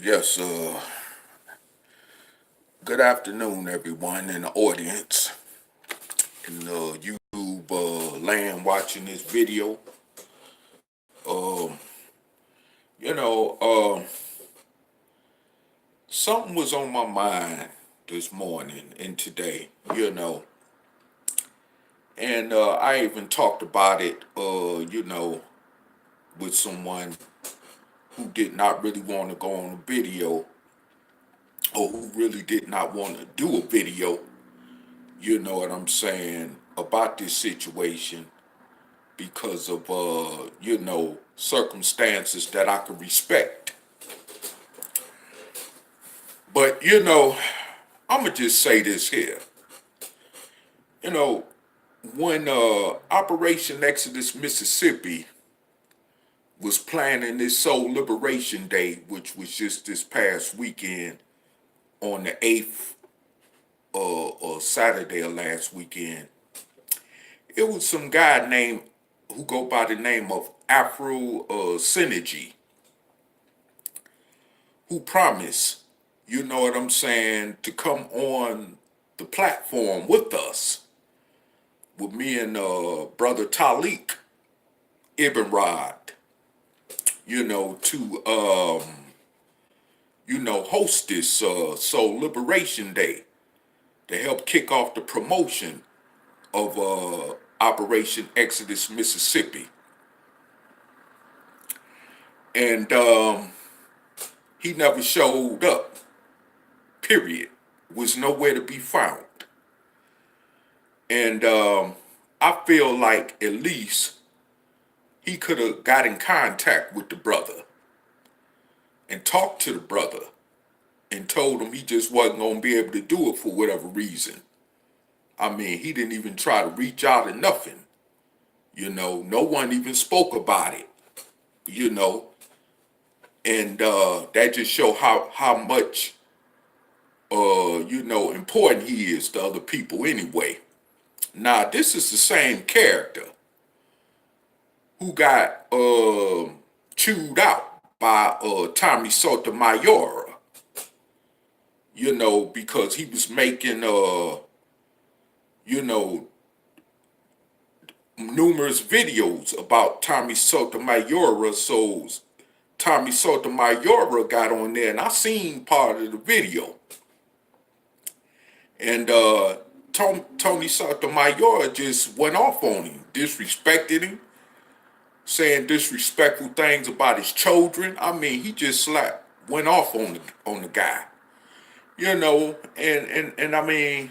Yes, good afternoon, everyone in the audience in the YouTube land watching this video. Um, you know, something was on my mind this morning and today, and I even talked about it, with someone who did not really want to go on a video or who really did not want to do a video, you know what I'm saying, about this situation because of circumstances that I could respect. But I'm gonna just say this here. You know, when Operation Exodus Mississippi was planning this Soul Liberation Day, which was just this past weekend on the 8th or Saturday of last weekend, it was some guy named who go by the name of Afro Synergy who promised, you know what I'm saying, to come on the platform with us, with me and brother Talik Ibn Rod, to host this Soul Liberation Day to help kick off the promotion of Operation Exodus Mississippi. And he never showed up, period. Was nowhere to be found. And I feel like at least he could have got in contact with the brother and talked to the brother and told him he just wasn't going to be able to do it for whatever reason. I mean, he didn't even try to reach out or nothing. No one even spoke about it, and that just show how much, important he is to other people anyway. Now, this is the same character who got chewed out by Tommy Sotomayor, because he was making, numerous videos about Tommy Sotomayor. So Tommy Sotomayor got on there, and I seen part of the video. And Tony Sotomayor just went off on him, disrespected him, saying disrespectful things about his children. I mean, he just went off on the guy, and I mean,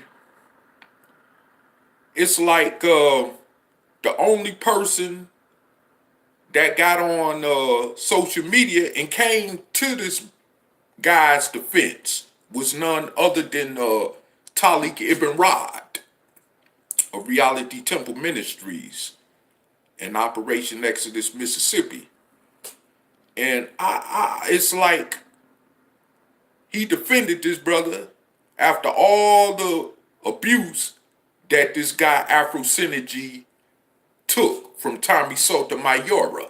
it's like the only person that got on social media and came to this guy's defense was none other than Talik Ibn Rod of Reality Temple Ministries and Operation Exodus Mississippi. And it's like he defended this brother after all the abuse that this guy Afro Synergy took from Tommy Sotomayor.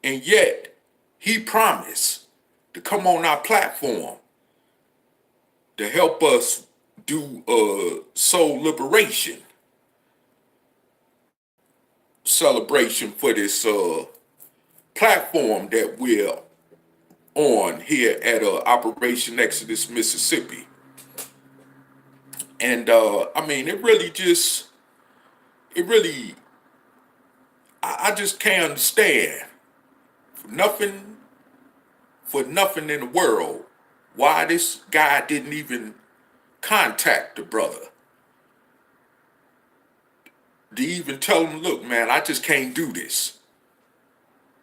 And yet, he promised to come on our platform to help us do soul liberation celebration for this platform that we're on here at Operation Exodus Mississippi. And I mean, I just can't understand for nothing in the world why this guy didn't even contact the brother to even tell him, look, man, I just can't do this.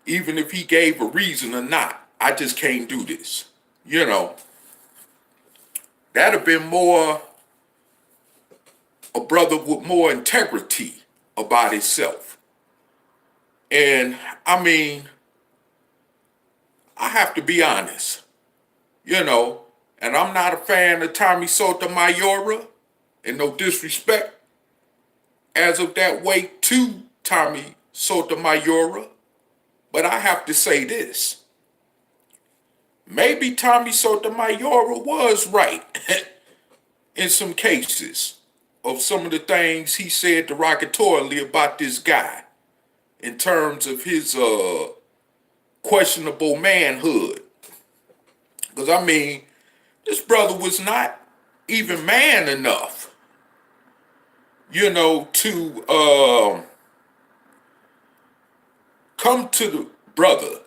Even if he gave a reason or not, I just can't do this. That'd have been more a brother with more integrity about himself. And I mean, I have to be honest, and I'm not a fan of Tommy Sotomayor, and no disrespect as of that way to Tommy Sotomayor. But I have to say this. Maybe Tommy Sotomayor was right in some cases of some of the things he said derogatorily about this guy in terms of his questionable manhood. Because I mean, this brother was not even man enough, to come to the brother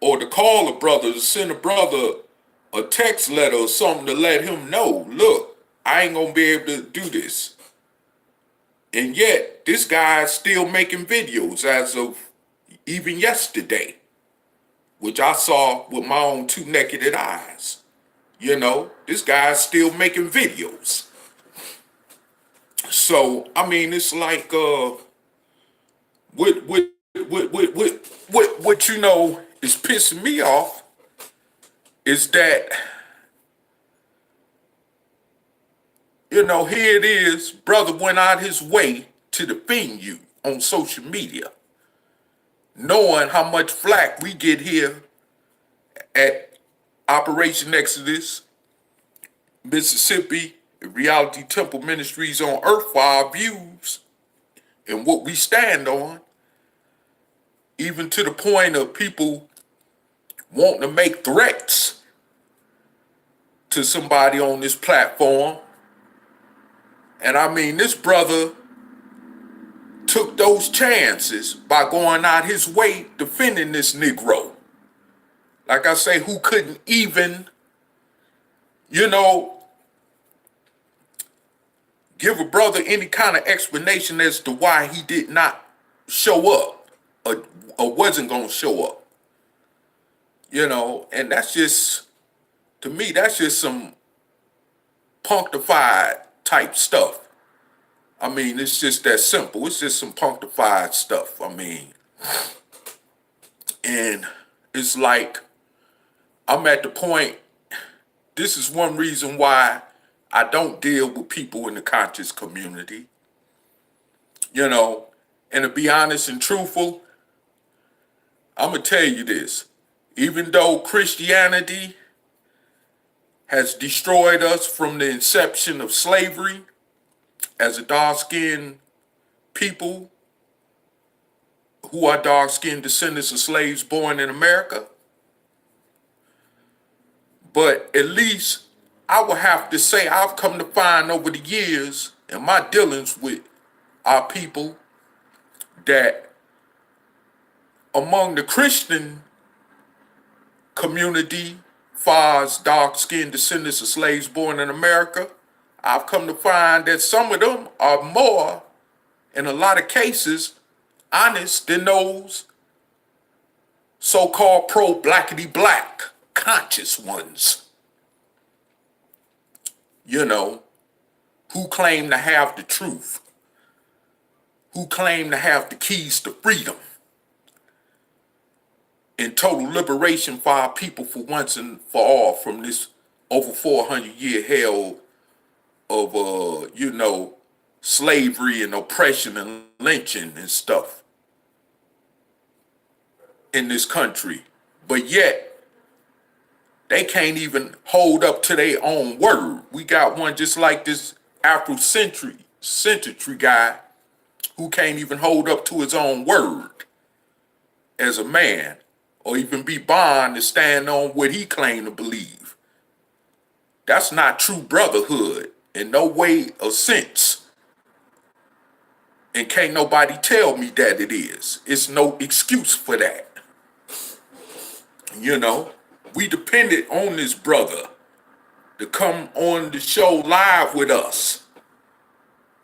or to call a brother, to send a brother a text letter or something to let him know, look, I ain't gonna be able to do this. And yet, this guy's still making videos as of even yesterday, which I saw with my own two naked eyes. This guy's still making videos. So, I mean, it's like, what, what, what is pissing me off is that, here it is, brother went out his way to defend you on social media, knowing how much flack we get here at Operation Exodus, Mississippi, and Reality Temple Ministries on Earth for our views and what we stand on, even to the point of people wanting to make threats to somebody on this platform. And I mean, this brother took those chances by going out his way defending this Negro. Like I say, who couldn't even, give a brother any kind of explanation as to why he did not show up or wasn't going to show up. And that's just, to me, that's just some punctified type stuff. I mean, it's just that simple. It's just some punctified stuff. I mean, and it's like, I'm at the point, this is one reason why I don't deal with people in the conscious community. And to be honest and truthful, I'm going to tell you this. Even though Christianity has destroyed us from the inception of slavery as a dark-skinned people who are dark-skinned descendants of slaves born in America, but at least I would have to say I've come to find over the years in my dealings with our people that among the Christian community, far as dark-skinned descendants of slaves born in America, I've come to find that some of them are more, in a lot of cases, honest than those so-called pro-blackity black conscious ones, who claim to have the truth, who claim to have the keys to freedom and total liberation for our people for once and for all from this over 400-year hell of, slavery and oppression and lynching and stuff in this country. But yet, they can't even hold up to their own word. We got one just like this Afrocentric guy who can't even hold up to his own word as a man or even be bound to stand on what he claimed to believe. That's not true brotherhood in no way or sense. And can't nobody tell me that it is. It's no excuse for that. We depended on this brother to come on the show live with us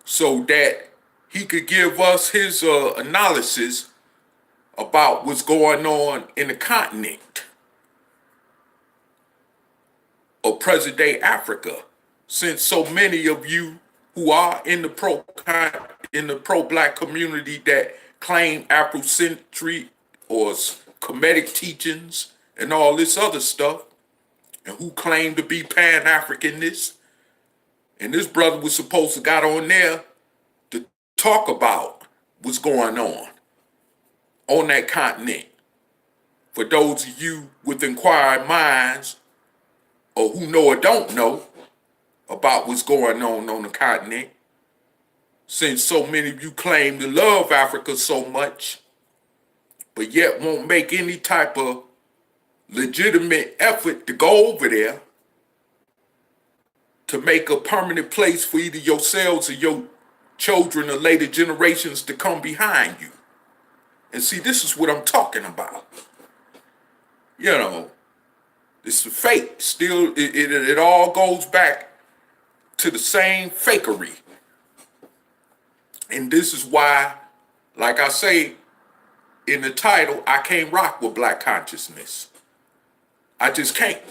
so that he could give us his analysis about what's going on in the continent of present-day Africa, since so many of you who are in the pro-black community that claim Afrocentric or Kemetic teachings and all this other stuff, and who claim to be Pan-Africanist, and this brother was supposed to got on there to talk about what's going on that continent For those of you with inquiring minds, or who know or don't know about what's going on the continent, since so many of you claim to love Africa so much, but yet won't make any type of legitimate effort to go over there to make a permanent place for either yourselves or your children or later generations to come behind you. And see, this is what I'm talking about. You know, it's fake. Still, it all goes back to the same fakery. And this is why, like I say in the title, I can't rock with black consciousness. I just can't.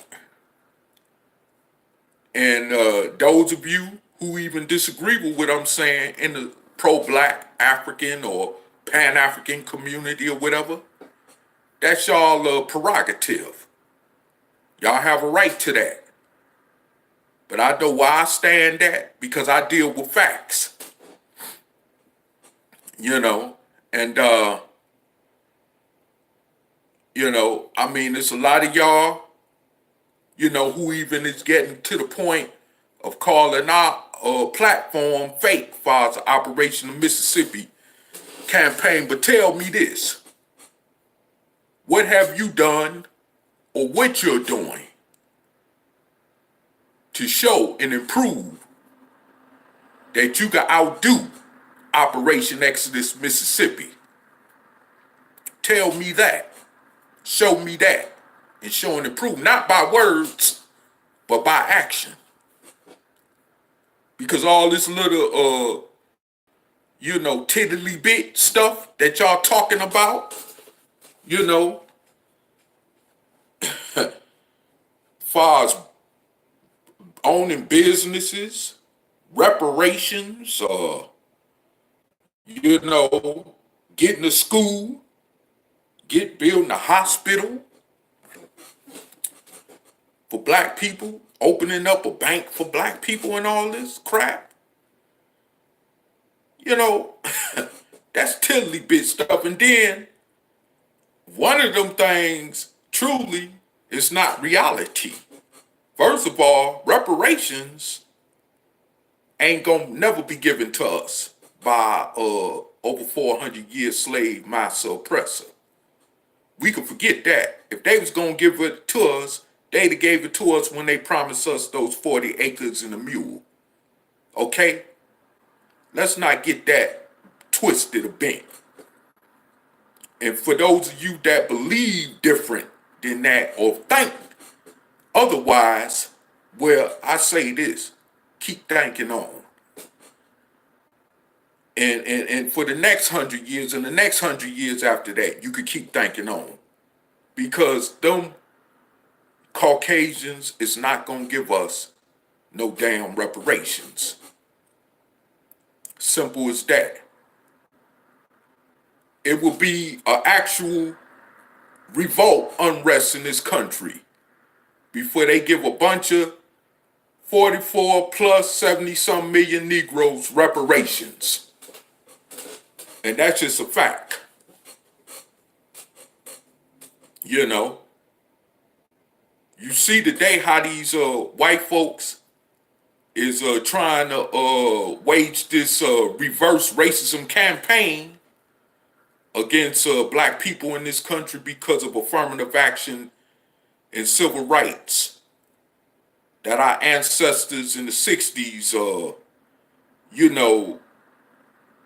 And those of you who even disagree with what I'm saying in the pro-black African or Pan-African community or whatever, that's y'all prerogative. Y'all have a right to that. But I know why I stand at, because I deal with facts. You know, and I mean, there's a lot of y'all, who even is getting to the point of calling our platform fake as far as the Operation of Mississippi campaign. But tell me this, what have you done or what you're doing to show and improve that you can outdo Operation Exodus Mississippi? Tell me that. Show me that. And show and improve, not by words, but by action. Because all this little, tiddly bit stuff that y'all talking about, far as owning businesses, reparations, getting a school, building a hospital for black people, opening up a bank for black people and all this crap. That's tiddly bit stuff. And then one of them things truly is not reality. First of all, reparations ain't gonna never be given to us by over 400 year slave master oppressor. We can forget that. If they was gonna give it to us, they'd have gave it to us when they promised us those 40 acres and a mule. Okay? Let's not get that twisted or bent. And for those of you that believe different than that or think otherwise, well, I say this, keep thinking on. And for the next 100 years and the next 100 years after that, you could keep thinking on. Because them Caucasians is not going to give us no damn reparations. Simple as that. It will be an actual revolt, unrest in this country before they give a bunch of 44 plus 70 some million Negroes reparations. And that's just a fact. You see today how these white folks is trying to wage this reverse racism campaign against black people in this country because of affirmative action and civil rights that our ancestors in the 60s,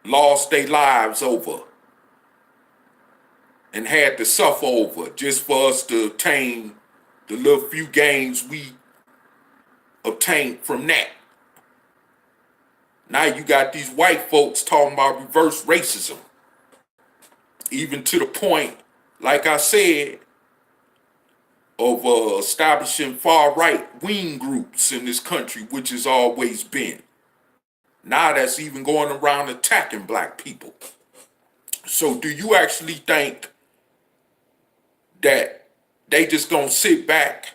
lost their lives over and had to suffer over just for us to obtain the little few gains we obtained from that. Now you got these white folks talking about reverse racism, even to the point, like I said, of establishing far-right wing groups in this country, which has always been. Now that's even going around attacking black people. So do you actually think that they just gonna sit back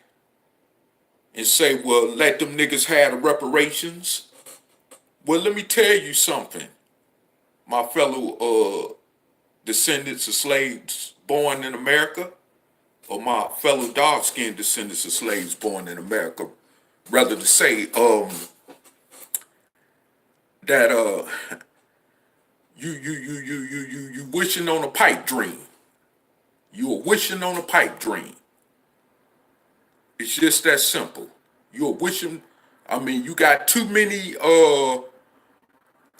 and say, well, let them niggas have the reparations? Well, let me tell you something, my fellow descendants of slaves born in America. or my fellow dark-skinned descendants of slaves born in America, rather to say that you wishing on a pipe dream. You are wishing on a pipe dream. It's just that simple. You're wishing. I mean, you got too many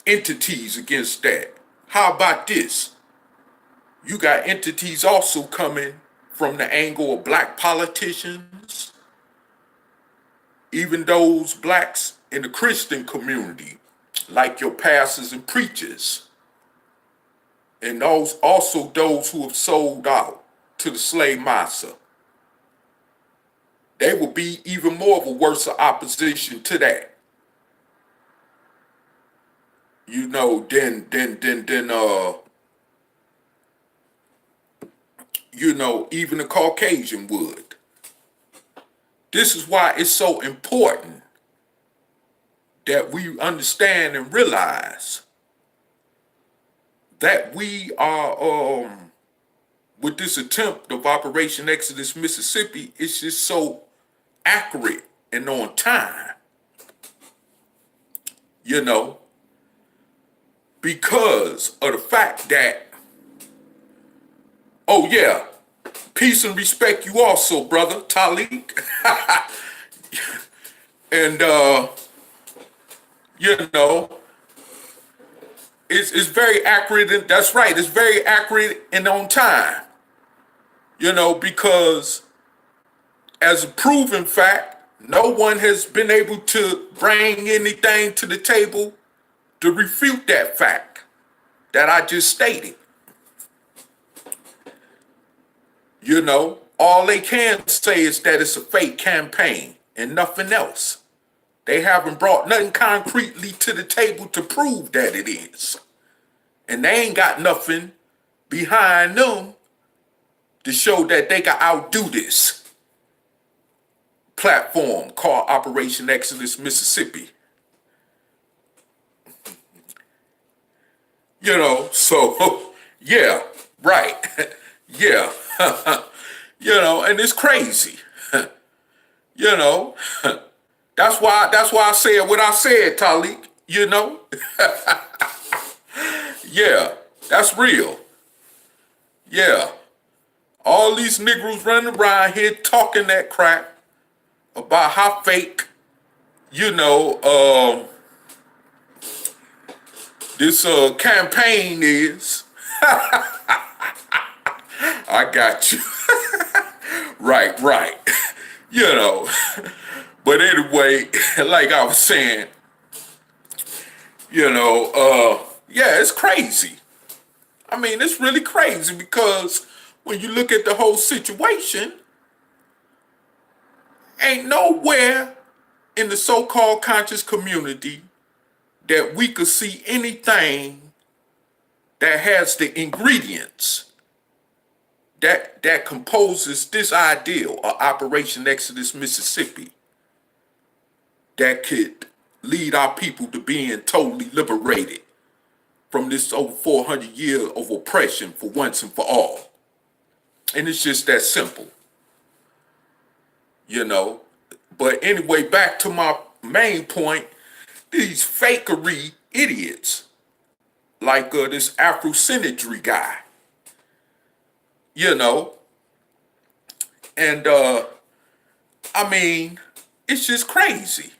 entities against that. How about this? You got entities also coming from the angle of black politicians, even those blacks in the Christian community, like your pastors and preachers, and those also those who have sold out to the slave master. They will be even more of a worse opposition to that, than even the Caucasian would. This is why it's so important that we understand and realize that we are with this attempt of Operation Exodus Mississippi, it's just so accurate and on time, because of the fact that, oh yeah, peace and respect you also, brother Talik. And you know, it's very accurate, and that's right, it's very accurate and on time. Because as a proven fact, no one has been able to bring anything to the table to refute that fact that I just stated. All they can say is that it's a fake campaign and nothing else. They haven't brought nothing concretely to the table to prove that it is. And they ain't got nothing behind them to show that they can outdo this platform called Operation Exodus Mississippi. So, yeah, right. Yeah. And it's crazy. That's why I said what I said, Talik, Yeah, that's real. Yeah. All these Negroes running around here talking that crap about how fake, this campaign is. I got you. Right. But anyway, like I was saying, yeah, it's crazy. I mean, it's really crazy because when you look at the whole situation, ain't nowhere in the so-called conscious community that we could see anything that has the ingredients that composes this ideal of Operation Exodus Mississippi that could lead our people to being totally liberated from this over 400 years of oppression for once and for all. And it's just that simple, But anyway, back to my main point, these fakery idiots, like this Afrocentric guy, and I mean, it's just crazy,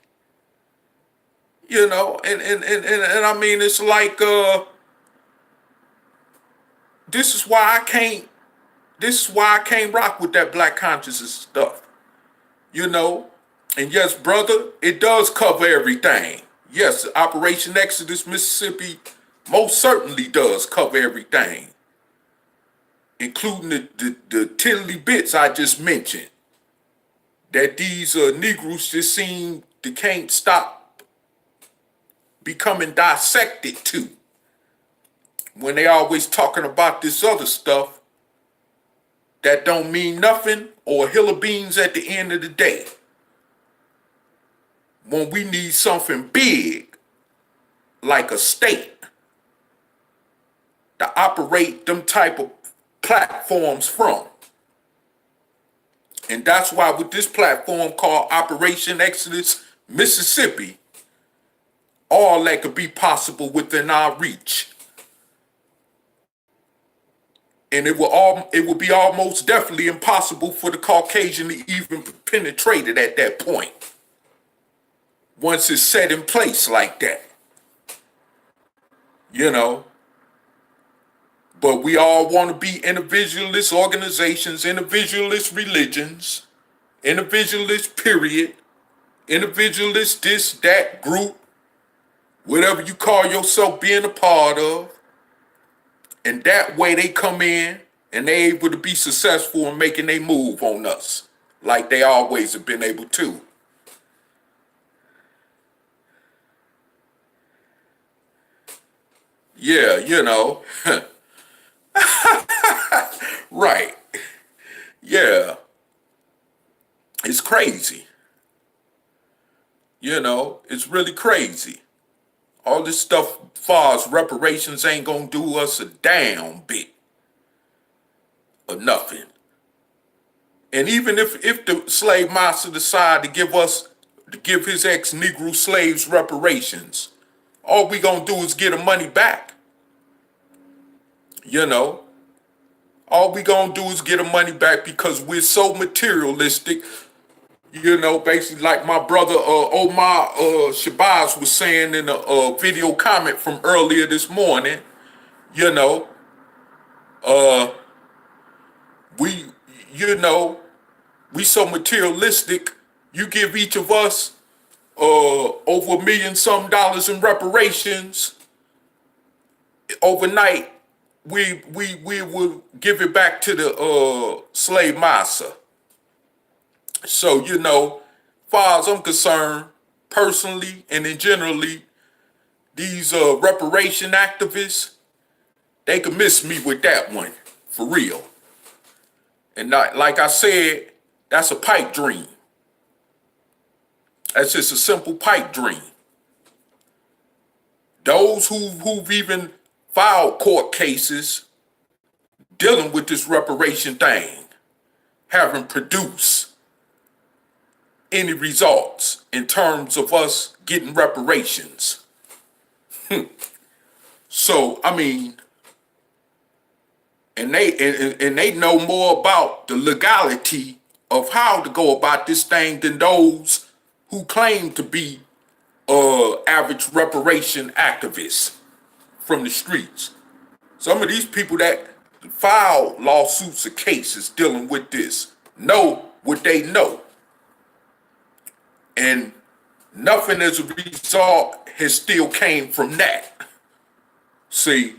and I mean, it's like this is why I can't rock with that black consciousness stuff, and yes, brother, it does cover everything. Yes, Operation Exodus Mississippi most certainly does cover everything, including the tiddly bits I just mentioned, that these Negroes just seem to can't stop becoming dissected to, when they always talking about this other stuff that don't mean nothing or a hill of beans at the end of the day. When we need something big, like a state, to operate them type of platforms from. And that's why with this platform called Operation Exodus Mississippi, all that could be possible within our reach. And it will be almost definitely impossible for the Caucasian to even penetrate it at that point. Once it's set in place like that. You know. But we all want to be individualist organizations, individualist religions, individualist period, individualist this, that group, whatever you call yourself being a part of. And that way they come in and they able to be successful in making a move on us like they always have been able to. Yeah, right. Yeah, it's crazy. It's really crazy. All this stuff, far as reparations, ain't gonna do us a damn bit of nothing. And even if the slave master decide to give his ex-Negro slaves reparations, all we gonna do is get the money back. You know, all we gonna do is get the money back because we're so materialistic. Basically like my brother Omar Shabazz was saying in a video comment from earlier this morning. You know, uh, we, you know, we so materialistic. You give each of us over $1 million in reparations overnight. We will give it back to the slave master. So far as I'm concerned, personally and in generally, these reparation activists, they can miss me with that one for real. And not, like I said, that's a pipe dream. That's just a simple pipe dream. Those who've even filed court cases dealing with this reparation thing haven't produced any results in terms of us getting reparations. So I mean, and they know more about the legality of how to go about this thing than those who claim to be average reparation activists from the streets. Some of these people that file lawsuits or cases dealing with this know what they know. And nothing as a result has still came from that. See,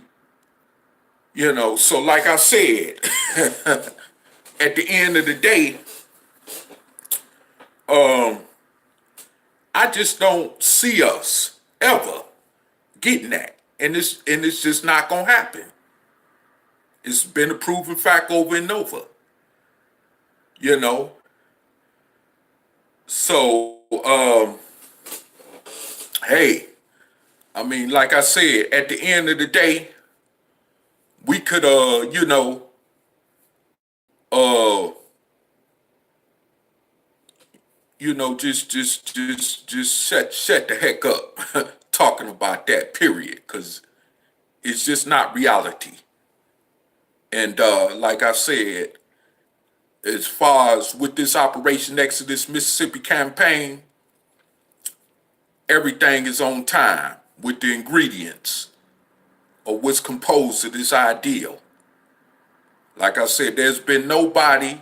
so like I said, at the end of the day, I just don't see us ever getting that. And it's just not gonna happen. It's been a proven fact over and over. You know. So hey, I mean, like I said, at the end of the day, we could uh just shut the heck up talking about that period, because it's just not reality. And like I said, as far as with this Operation Exodus Mississippi campaign, everything is on time with the ingredients of what's composed of this ideal. Like I said, there's been nobody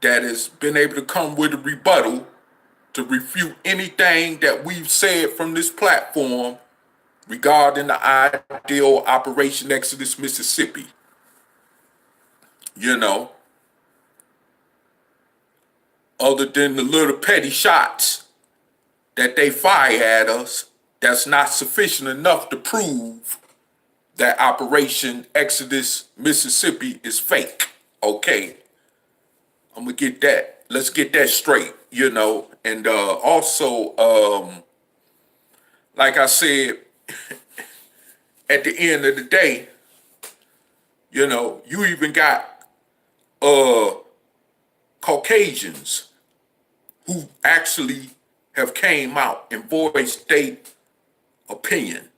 that has been able to come with a rebuttal to refute anything that we've said from this platform regarding the ideal Operation Exodus Mississippi. Other than the little petty shots that they fire at us, that's not sufficient enough to prove that Operation Exodus Mississippi is fake. Okay, I'm gonna get that. Let's get that straight, And also, like I said, at the end of the day, you even got Caucasians who actually have came out and voiced their opinion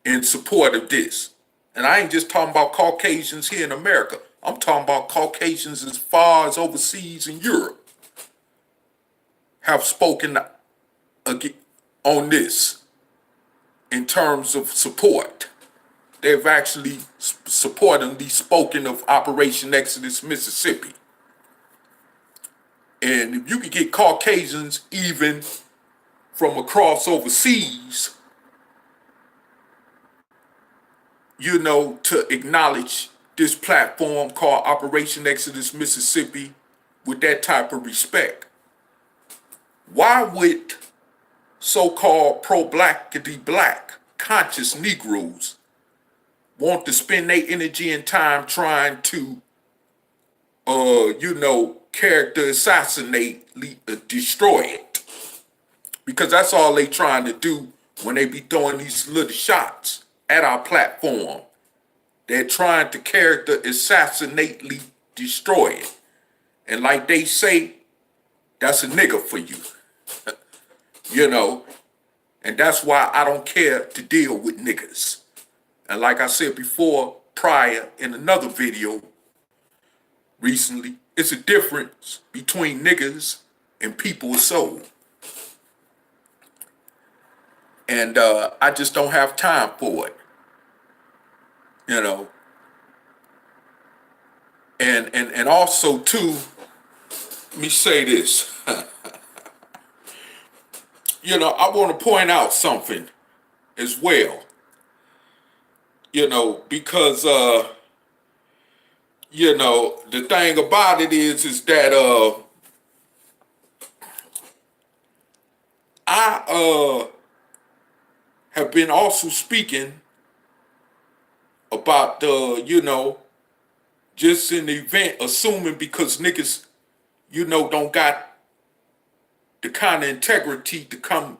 in support of this. And I ain't just talking about Caucasians here in America. I'm talking about Caucasians as far as overseas in Europe have spoken on this in terms of support. They've actually supportingly spoken of Operation Exodus Mississippi. And if you could get Caucasians even from across overseas, to acknowledge this platform called Operation Exodus Mississippi with that type of respect, why would so-called pro-blackity black conscious Negroes want to spend their energy and time trying to, character assassinate, destroy it? Because that's all they trying to do when they be throwing these little shots at our platform. They're trying to character assassinately destroy it. And like they say, that's a nigga for you. And that's why I don't care to deal with niggas. And like I said before, prior in another video recently, it's a difference between niggas and people of soul. And I just don't have time for it. And also too, let me say this. I want to point out something as well. Because the thing about it is that I have been also speaking about just an event, assuming because niggas, don't got the kind of integrity to come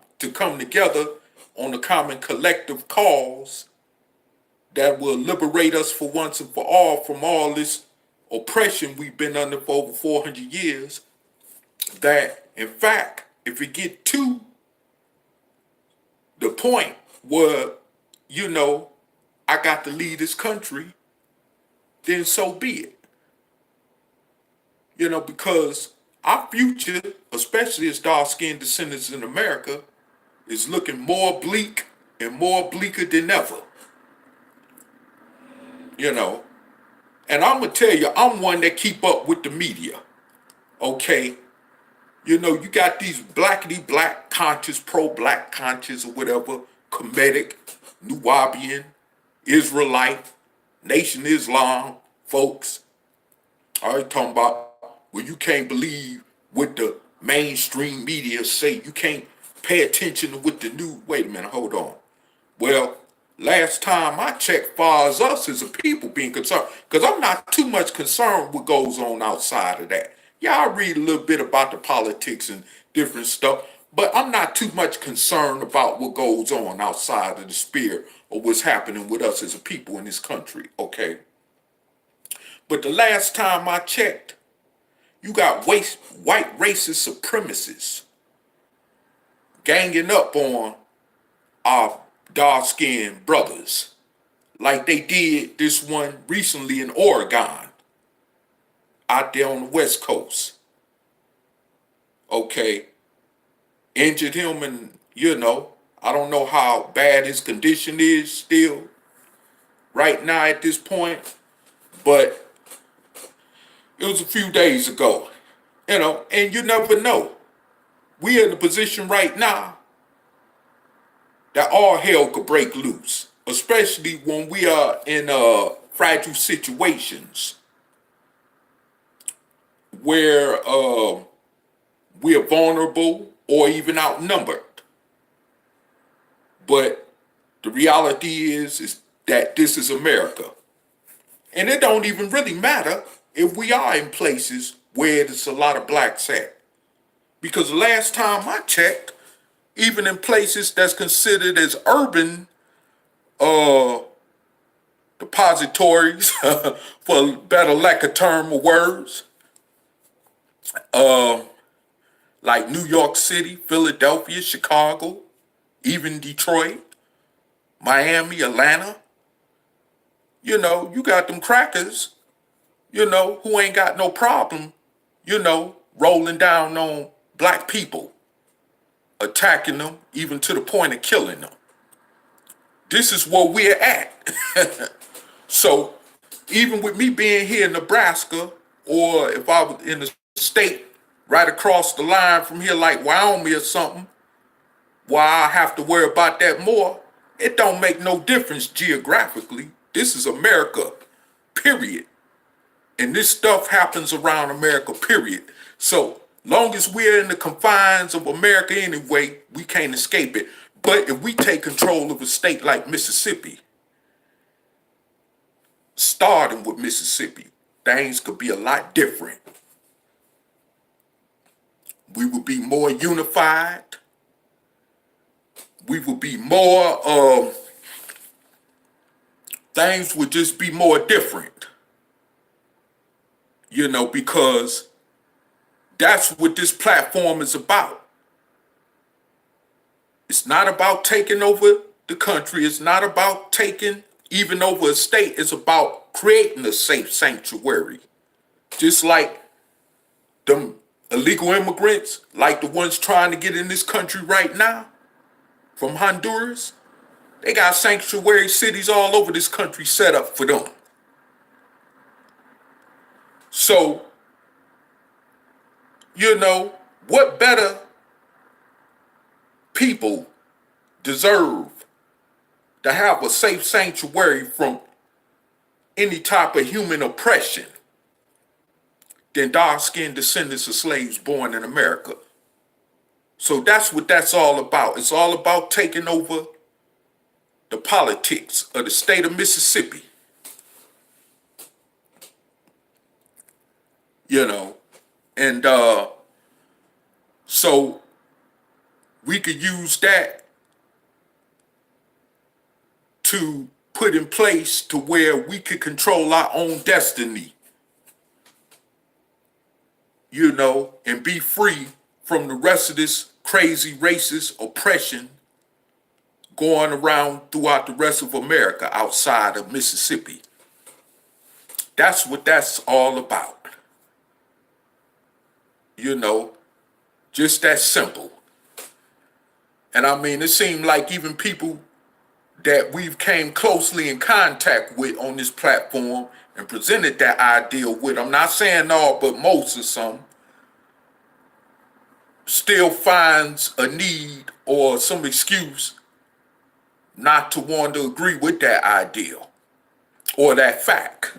together on a common collective cause that will liberate us for once and for all from all this oppression we've been under for over 400 years, that in fact, if we get to the point where, I got to leave this country, then so be it. Because our future, especially as dark-skinned descendants in America, is looking more bleak and more bleaker than ever. And I'm going to tell you, I'm one that keep up with the media. Okay? You got these blackity black conscious, pro-black conscious or whatever, Kemetic, Nubian, Israelite, Nation Islam folks. I ain't talking about you can't believe what the mainstream media say. You can't pay attention to what the new. Wait a minute, hold on. Well, last time I checked, far as us as a people being concerned, because I'm not too much concerned what goes on outside of that. Yeah, I read a little bit about the politics and different stuff, but I'm not too much concerned about what goes on outside of the sphere or what's happening with us as a people in this country, okay? But the last time I checked, you got white racist supremacists ganging up on our dark-skinned brothers like they did this one recently in Oregon, out there on the West Coast. Okay. Injured him and, I don't know how bad his condition is still right now at this point, but it was a few days ago, and you never know. We're in a position right now that all hell could break loose, especially when we are in fragile situations where we are vulnerable or even outnumbered. But the reality is that this is America. And it don't even really matter if we are in places where there's a lot of blacks at. Because last time I checked, even in places that's considered as urban depositories, for better lack of term or words, Uh, like New York City, Philadelphia, Chicago, even Detroit, Miami, Atlanta. You got them crackers, who ain't got no problem, rolling down on black people, attacking them, even to the point of killing them. This is where we're at. So even with me being here in Nebraska, or if I was in a state right across the line from here, like Wyoming or something, why I have to worry about that more, it don't make no difference geographically. This is America, period. And this stuff happens around America, period. So long as we're in the confines of America anyway, we can't escape it. But if we take control of a state like Mississippi, starting with Mississippi, things could be a lot different. We would be more unified. We would be more, things would just be more different, because that's what this platform is about. It's not about taking over the country. It's not about taking even over a state. It's about creating a safe sanctuary. Just like them illegal immigrants, like the ones trying to get in this country right now from Honduras, they got sanctuary cities all over this country set up for them. So, what better people deserve to have a safe sanctuary from any type of human oppression than dark-skinned descendants of slaves born in America? So that's what that's all about. It's all about taking over the politics of the state of Mississippi. And so we could use that to put in place to where we could control our own destiny, and be free from the rest of this crazy racist oppression going around throughout the rest of America outside of Mississippi. That's what that's all about. Just that simple. And I mean, it seemed like even people that we've came closely in contact with on this platform and presented that idea with, I'm not saying all, but most of some, still finds a need or some excuse not to want to agree with that idea or that fact.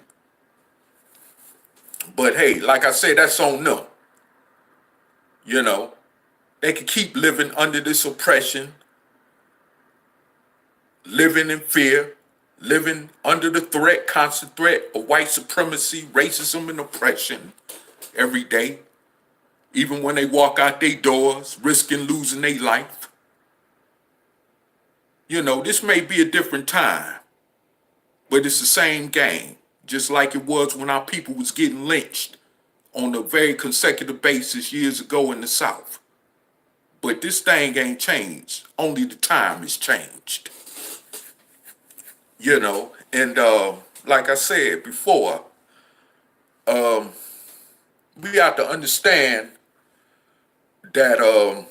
But hey, like I said, that's on them. They can keep living under this oppression, living in fear, living under the constant threat of white supremacy, racism, and oppression every day, even when they walk out their doors, risking losing their life. This may be a different time, but it's the same game, just like it was when our people was getting lynched on a very consecutive basis years ago in the South. But this thing ain't changed. Only the time has changed. And like I said before, we have to understand that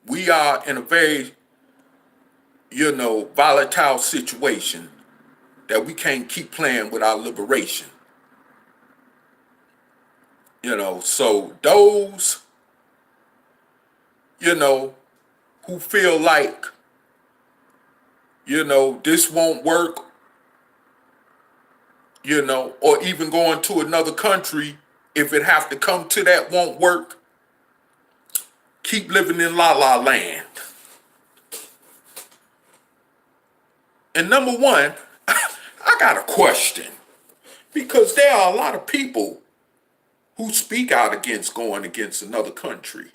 we are in a very, volatile situation that we can't keep playing with our liberation. So those, who feel like, this won't work, or even going to another country, if it have to come to that won't work, keep living in La La Land. And number one, I got a question, because there are a lot of people who speak out against going against another country,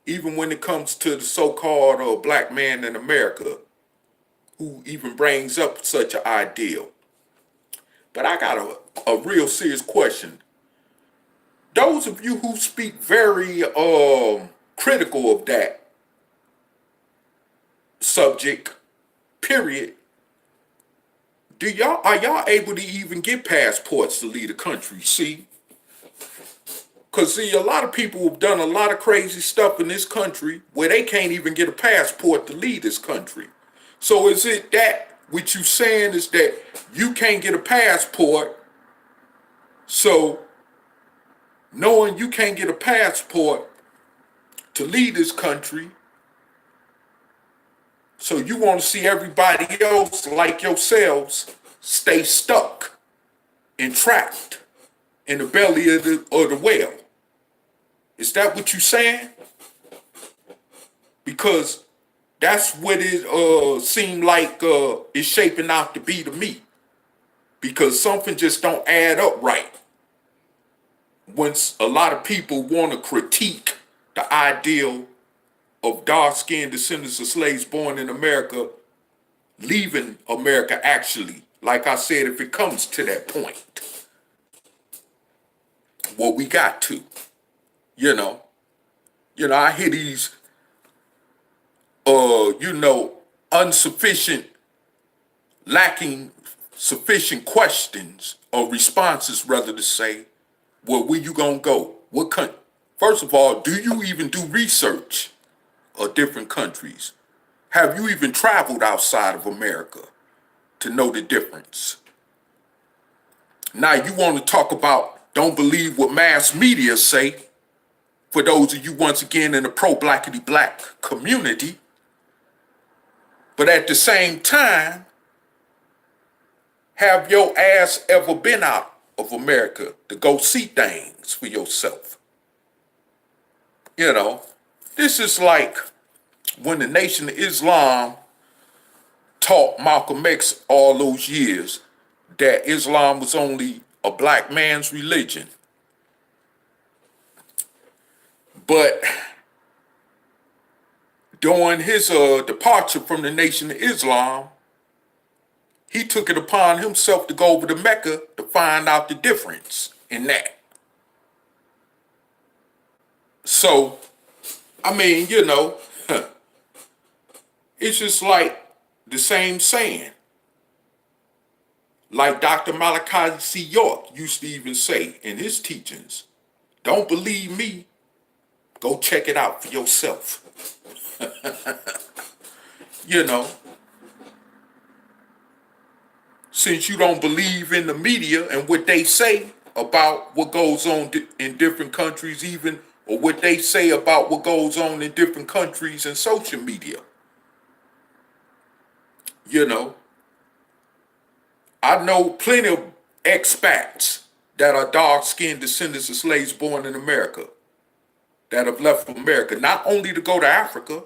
even when it comes to the so-called black man in America, who even brings up such an ideal. But I got a real serious question. those of you who speak very critical of that subject, period, are y'all able to even get passports to leave the country? See, because see, a lot of people have done a lot of crazy stuff in this country where they can't even get a passport to leave this country. So is it that what you saying is that you can't get a passport, so knowing you can't get a passport to leave this country, so you want to see everybody else like yourselves stay stuck and trapped in the belly of the whale? Is that what you saying? Because that's what it seemed like it's shaping out to be to me. Because something just don't add up right. Once a lot of people want to critique the ideal of dark-skinned descendants of slaves born in America leaving America, actually, like I said, if it comes to that point, well, we got to, you know. I hear these, insufficient, lacking sufficient questions or responses, rather to say, well, where you gonna go? What country? First of all, do you even do research of different countries? Have you even traveled outside of America to know the difference? Now you want to talk about don't believe what mass media say, for those of you once again in the pro-blackity black community, but at the same time, have your ass ever been out of America to go see things for yourself? This is like when the Nation of Islam taught Malcolm X all those years that Islam was only a black man's religion. But during his departure from the Nation of Islam, he took it upon himself to go over to Mecca to find out the difference in that. So, I mean, it's just like the same saying. Like Dr. Malachi C. York used to even say in his teachings, don't believe me, go check it out for yourself. Since you don't believe in the media and what they say about what goes on in different countries, even, or what they say about what goes on in different countries and social media. I know plenty of expats that are dark-skinned descendants of slaves born in America that have left America, not only to go to Africa.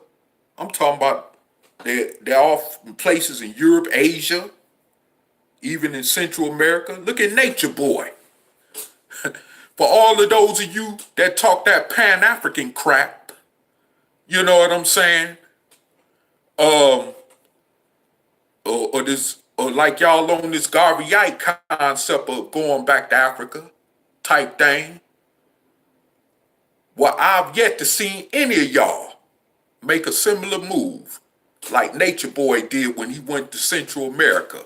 I'm talking about they're off in places in Europe, Asia, even in Central America. Look at Nature Boy. For all of those of you that talk that Pan-African crap, you know what I'm saying? Or like y'all on this Garveyite concept of going back to Africa type thing. Well, I've yet to see any of y'all make a similar move like Nature Boy did when he went to Central America.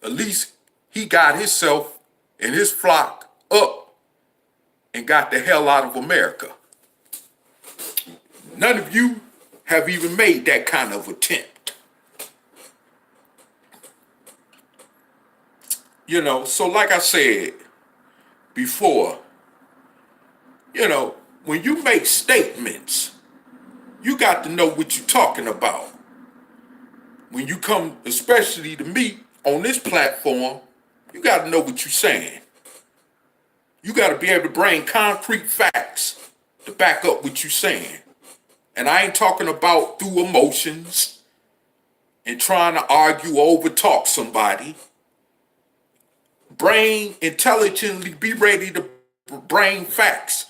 At least he got himself and his flock up and got the hell out of America. None of you have even made that kind of attempt. So like I said before, when you make statements, you got to know what you're talking about. When you come, especially to me on this platform, you got to know what you're saying. You got to be able to bring concrete facts to back up what you're saying. And I ain't talking about through emotions and trying to argue or over talk somebody. Brain intelligently, be ready to bring facts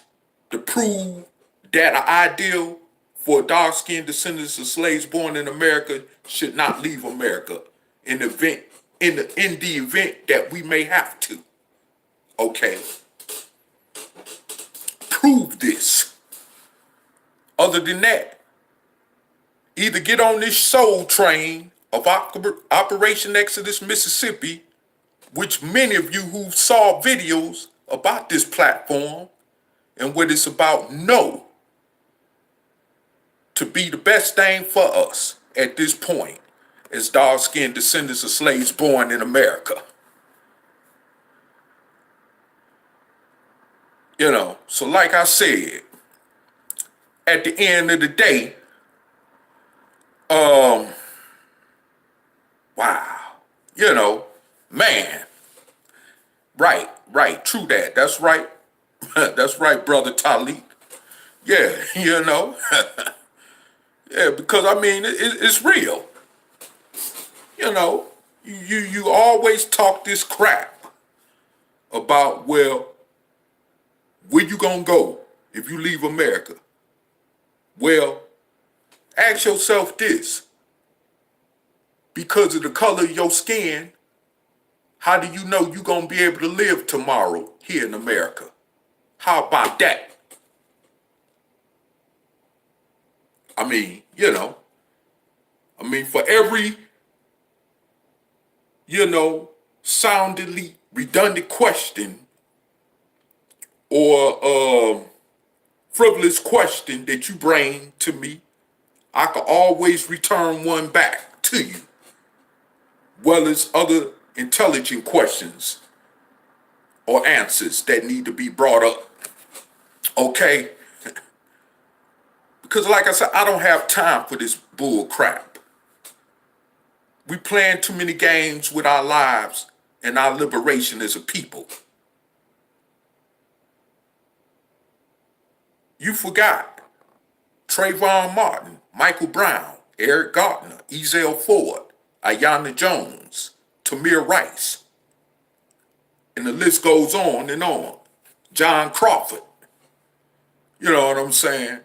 to prove that an ideal for dark-skinned descendants of slaves born in America should not leave America in the event that we may have to. Okay. prove this. Other than that, either get on this soul train of Operation Exodus Mississippi, which many of you who saw videos about this platform and what it's about know to be the best thing for us at this point as dark-skinned descendants of slaves born in America. So like I said, at the end of the day, wow, man, right, true that. That's right. That's right, brother Talik. Yeah, yeah, because I mean, it's real. You always talk this crap about, well, where you gonna go if you leave America? Well, ask yourself this. Because of the color of your skin, how do you know you're gonna be able to live tomorrow here in America? How about that? I mean, for every, soundingly redundant question or frivolous question that you bring to me, I can always return one back to you. Well as other intelligent questions or answers that need to be brought up. Okay? Because like I said, I don't have time for this bull crap. We playing too many games with our lives and our liberation as a people. You forgot Trayvon Martin, Michael Brown, Eric Garner, Ezell Ford, Ayanna Jones, Tamir Rice, and the list goes on and on. John Crawford. You know what I'm saying?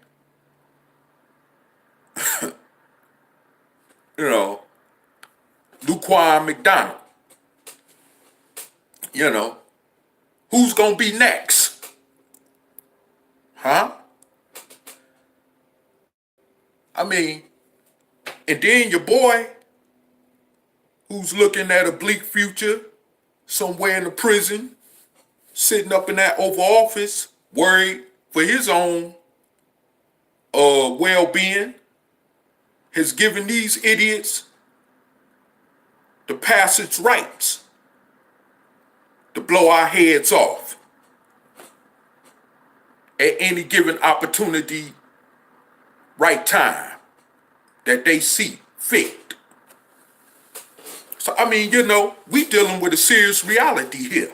Luquan McDonald. Who's gonna be next? Huh? I mean, and then your boy, who's looking at a bleak future somewhere in the prison, sitting up in that Oval Office, worried for his own well-being, has given these idiots the passage rights to blow our heads off at any given opportunity, right time that they see fit. So I mean, we dealing with a serious reality here.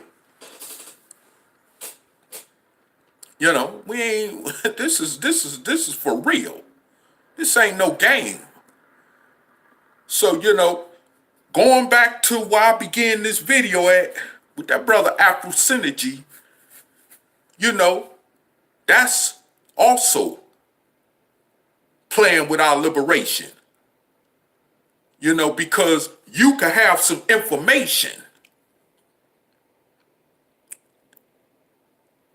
We ain't. This is for real. This ain't no game. So going back to where I began this video at with that brother Afro Synergy, that's also playing with our liberation. Because you can have some information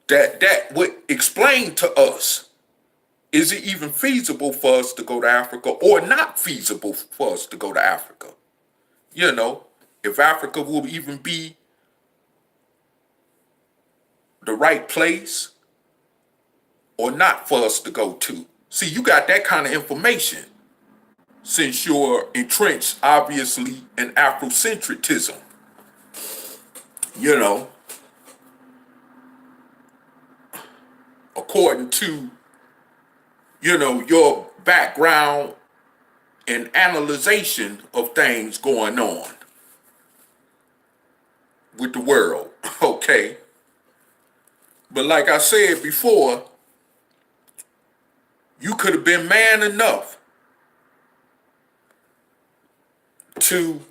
that would explain to us, is it even feasible for us to go to Africa or not feasible for us to go to Africa? If Africa will even be the right place or not for us to go to. See, you got that kind of information since you're entrenched, obviously, in Afrocentrism. According to, your background and analyzation of things going on with the world, okay? But like I said before, you could have been man enough to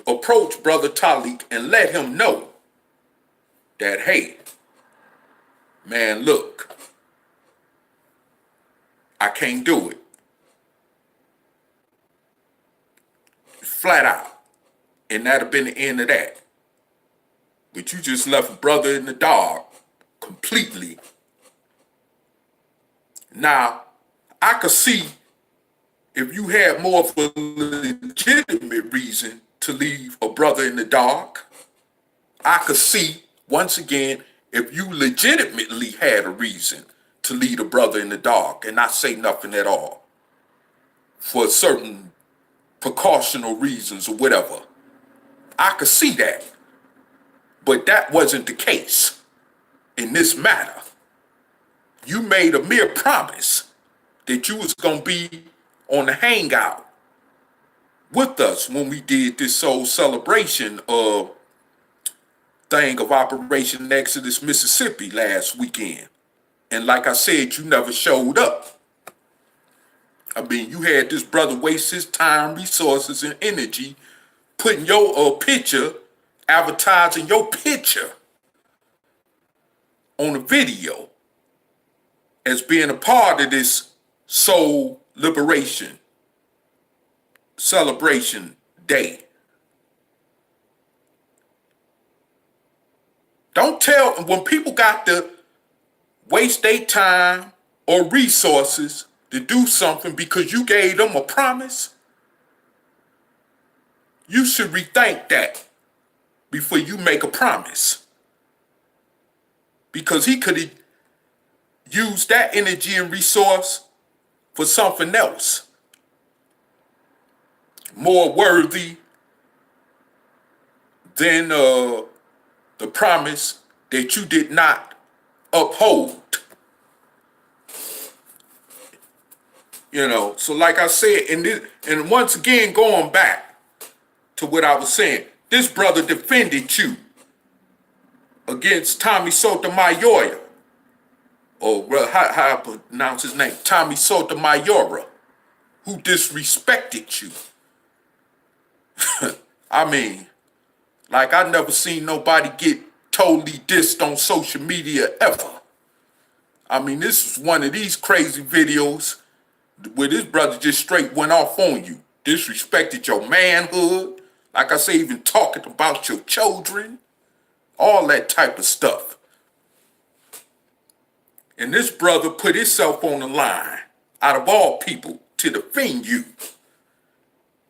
approach Brother Talik and let him know that, hey, man, look, I can't do it. Flat out. And that'd have been the end of that. But you just left a brother in the dark completely. Now, I could see if you had more of a legitimate reason to leave a brother in the dark. I could see, once again, if you legitimately had a reason to leave a brother in the dark and not say nothing at all for certain precautional reasons or whatever. I could see that. But that wasn't the case in this matter. You made a mere promise that you was going to be on the hangout with us when we did this whole celebration thing of Operation Exodus Mississippi last weekend. And like I said, you never showed up. I mean, you had this brother waste his time, resources, and energy putting your picture, advertising your picture on a video as being a part of this soul liberation celebration day. Don't tell, when people got to waste their time or resources to do something because you gave them a promise, you should rethink that before you make a promise. Because he could have used that energy and resource for something else more worthy than the promise that you did not uphold. You know, so like I said, and once again, going back to what I was saying, this brother defended you against Tommy Sotomayor, or how I pronounce his name, Tommy Sotomayor, who disrespected you. I mean, like I never seen nobody get totally dissed on social media ever. I mean, this is one of these crazy videos where this brother just straight went off on you, disrespected your manhood, like I say, even talking about your children, all that type of stuff. And this brother put himself on the line, out of all people, to defend you.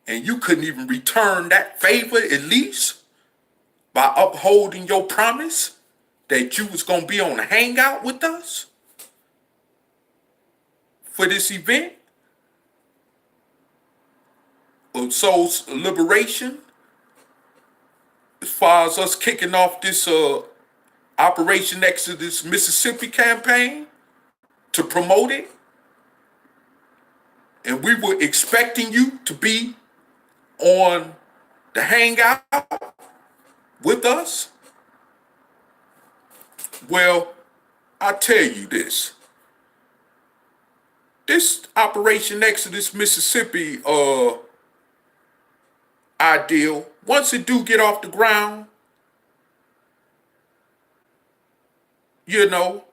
And you couldn't even return that favor, at least, by upholding your promise that you was going to be on a hangout with us for this event of soul liberation, as far as us kicking off this Operation Exodus Mississippi campaign to promote it. And we were expecting you to be on the hangout with us. Well, I tell you this. This Operation Exodus Mississippi ideal, once it do get off the ground, you know,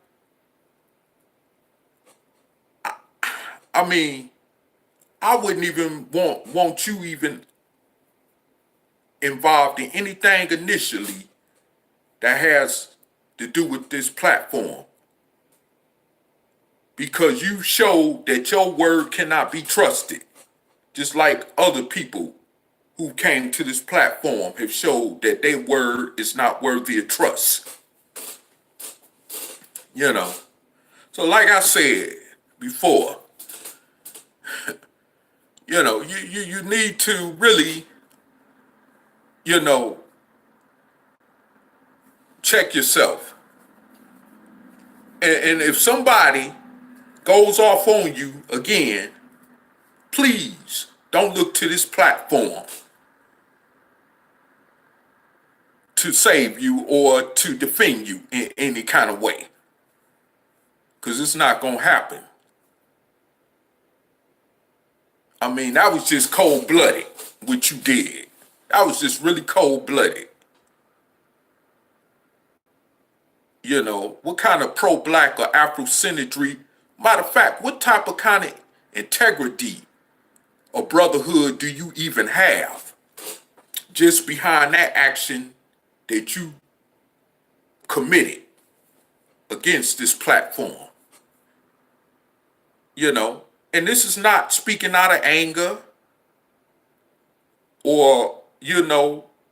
I mean, I wouldn't even want you even involved in anything initially that has to do with this platform. Because you showed that your word cannot be trusted. Just like other people who came to this platform have showed that their word is not worthy of trust. You know. So like I said before, you know, you need to really, you know, check yourself. And if somebody goes off on you again, please don't look to this platform to save you or to defend you in any kind of way. Because it's not going to happen. I mean, that was just cold-blooded, what you did. That was just really cold-blooded. You know, what kind of pro-black or Afrocentricity, matter of fact, what type of kind of integrity or brotherhood do you even have just behind that action that you committed against this platform, you know. And this is not speaking out of anger or,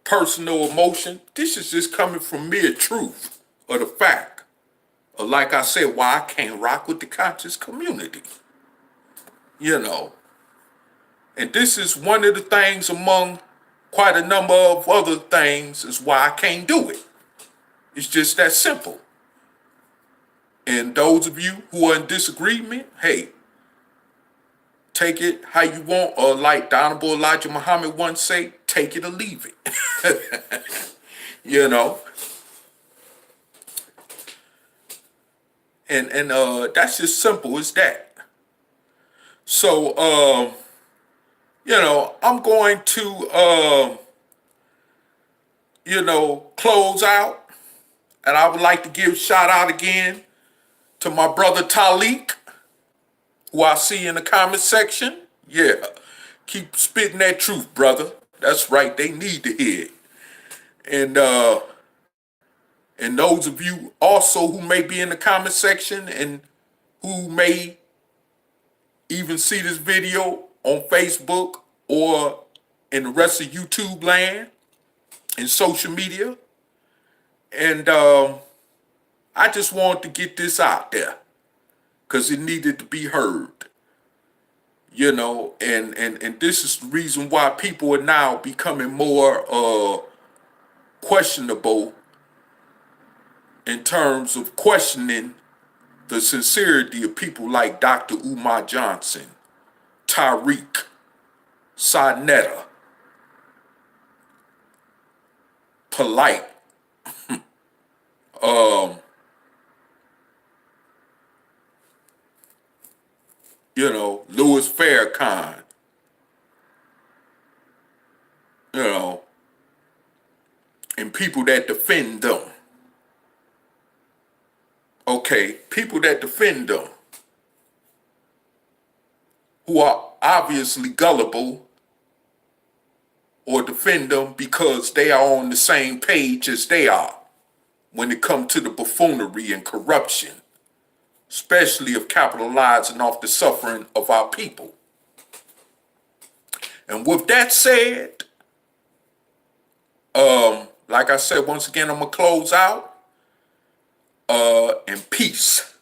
personal emotion. This is just coming from mere truth or the fact. Or like I said, why I can't rock with the conscious community, you know. And this is one of the things among quite a number of other things is why I can't do it. It's just that simple. And those of you who are in disagreement, hey, take it how you want, or like the Honorable Elijah Muhammad once say, take it or leave it. you know. And that's just simple as that. So I'm going to close out, and I would like to give a shout out again to my brother Talik, who I see in the comment section. Yeah, keep spitting that truth, brother. That's right, they need to hear it. And those of you also who may be in the comment section and who may even see this video on Facebook or in the rest of YouTube land and social media. And I just wanted to get this out there because it needed to be heard. And this is the reason why people are now becoming more questionable in terms of questioning the sincerity of people like Dr. Umar Johnson, Tariq, Sarnetta, Polite, Louis Farrakhan, and people that defend them. Okay, people that defend them, who are obviously gullible, or defend them because they are on the same page as they are when it comes to the buffoonery and corruption, especially of capitalizing off the suffering of our people. And with that said, like I said, once again, I'm going to close out, and peace.